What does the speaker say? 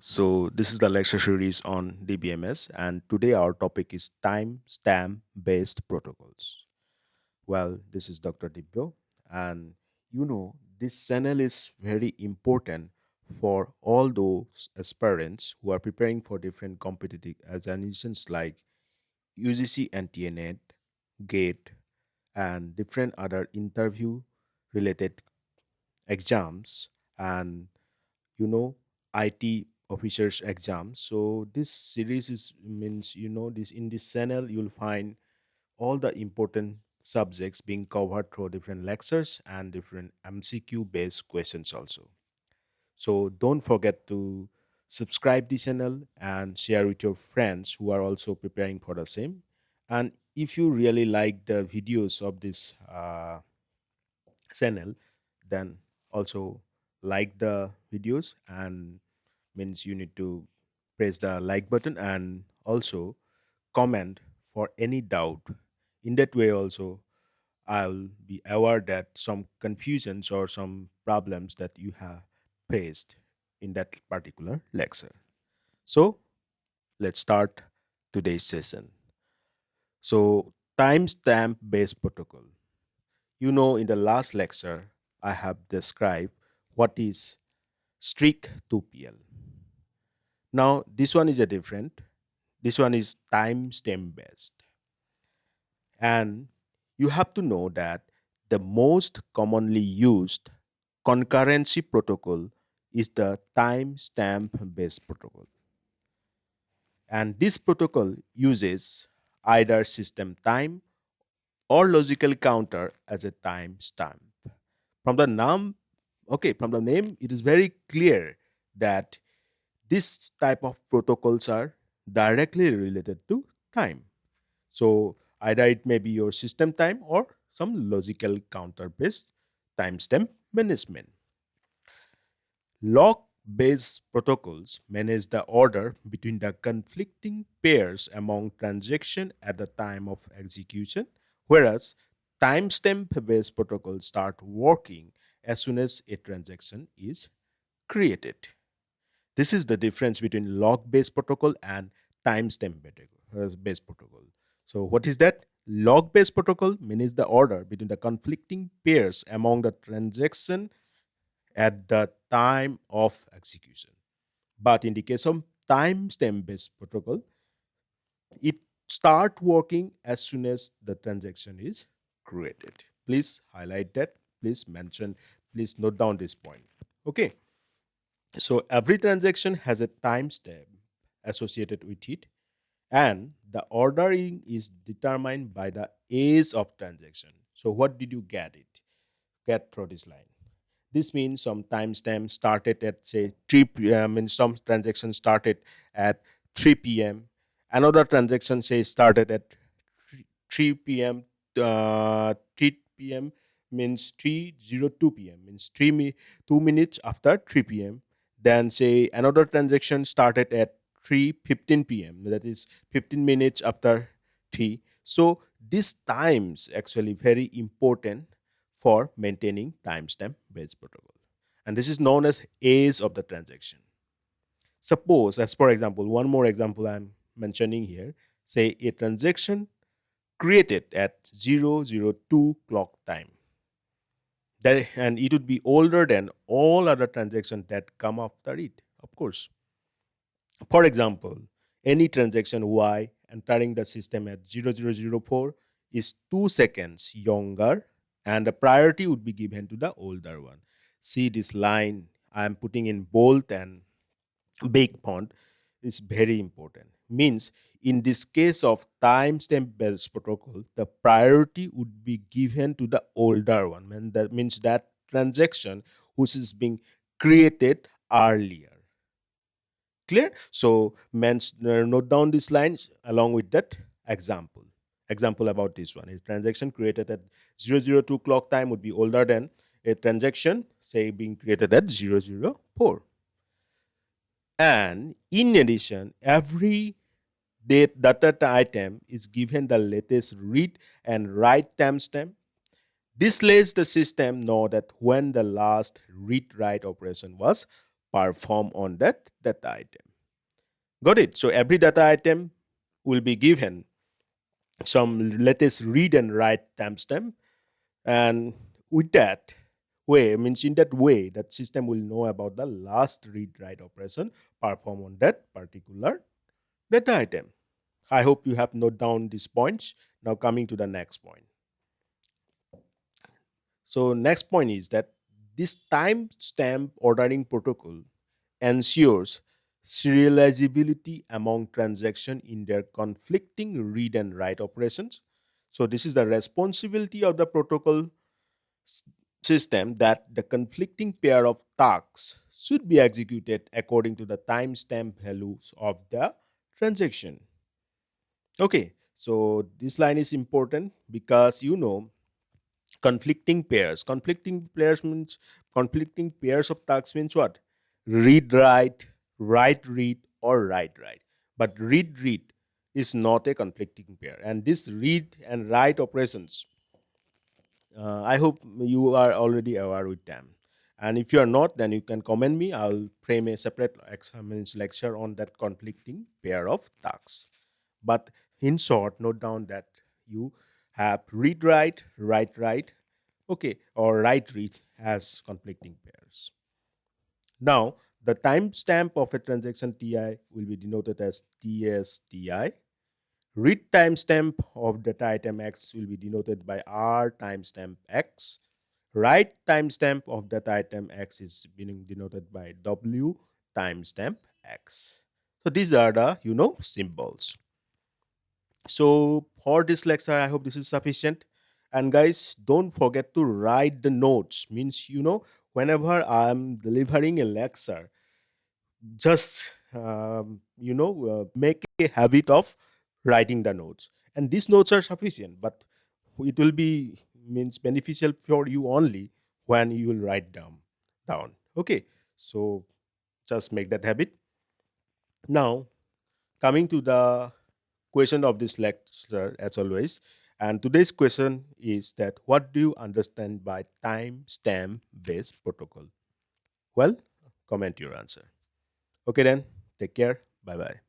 So, this is the lecture series on DBMS, and today our topic is timestamp based protocols. Well, this is Dr. Dibya, and this channel is very important for all those aspirants who are preparing for different competitive examinations like UGC and TNET, GATE, and different other interview related exams and you know IT officers exam. So this series is means this in this channel you'll find all the important subjects being covered through different lectures and different MCQ based questions also. So don't forget to subscribe the channel and share with your friends who are also preparing for the same. And if you really like the videos of this channel, then also like the videos and means you need to press the like button and also comment for any doubt. In that way also I'll be aware that some confusions or some problems that you have faced in that particular lecture. So let's start today's session. So timestamp based protocol. In the last lecture I have described what is strict 2PL. Now this one is a different. This one is timestamp based. And you have to know that the most commonly used concurrency protocol is the timestamp based protocol. And this protocol uses either system time or logical counter as a timestamp. From the name, from the name, it is very clear that this type of protocols are directly related to time. So either it may be your system time or some logical counter based timestamp management. Lock based protocols manage the order between the conflicting pairs among transactions at the time of execution, whereas timestamp based protocols start working as soon as a transaction is created. This is the difference between log based protocol and timestamp based protocol. So, what is that? Log based protocol manages the order between the conflicting pairs among the transaction at the time of execution. But in the case of timestamp based protocol, it start working as soon as the transaction is created. Please highlight that. Please mention. Please note down this point. Okay. So every transaction has a timestamp associated with it, and the ordering is determined by the age of transaction. So what did you get through this line? This means some timestamp started at say 3 p.m. and some transaction started at 3 p.m. Another transaction say started at 3 p.m. 3 p.m. means 3:02 p.m. means 2 minutes after 3 p.m. Then say another transaction started at 3:15 p.m. That is 15 minutes after 3. So these times actually very important for maintaining timestamp based protocol. And this is known as age of the transaction. Suppose, as for example, one more example I'm mentioning here, say a transaction created at 0:02 clock time. And it would be older than all other transactions that come after it, of course. For example, any transaction Y entering the system at 0004 is 2 seconds younger, and the priority would be given to the older one. See this line I am putting in bold and big font is very important. Means in this case of timestamp based protocol, the priority would be given to the older one. And that means that transaction which is being created earlier. Clear? So note down these lines along with that example. Example about this one. A transaction created at 0:02 clock time would be older than a transaction, say, being created at 0:04. And in addition, every data item is given the latest read and write timestamp. This lets the system know that when the last read write operation was perform on that data item. Got it? So every data item will be given some latest read and write timestamp, and with that way, means in that way, that system will know about the last read write operation performed on that particular data item. I hope you have noted down these points. Now coming to the next point. So next point is that this timestamp ordering protocol ensures serializability among transactions in their conflicting read and write operations. So this is the responsibility of the protocol system that the conflicting pair of tasks should be executed according to the timestamp values of the transaction. Okay, so this line is important because conflicting pairs of tasks means what? Read write, write read, or write write. But read read is not a conflicting pair, and this read and write operations, I hope you are already aware with them. And if you are not, then you can comment me. I'll frame a separate lecture on that conflicting pair of tasks. But in short, note down that you have read write write, okay, or write read as conflicting pairs. Now, the timestamp of a transaction TI will be denoted as TSTI. Read timestamp of data item X will be denoted by R timestamp X. Write timestamp of data item X is being denoted by W timestamp X. So these are the symbols. So for this lecture, I hope this is sufficient. And guys, don't forget to write the notes. Means whenever I'm delivering a lecture, just make a habit of writing the notes, and these notes are sufficient, but it will be means beneficial for you only when you will write down. Okay, so just make that habit. Now coming to the question of this lecture, as always, and today's question is that what do you understand by timestamp based protocol? Well, comment your answer. Okay, then, take care. Bye bye.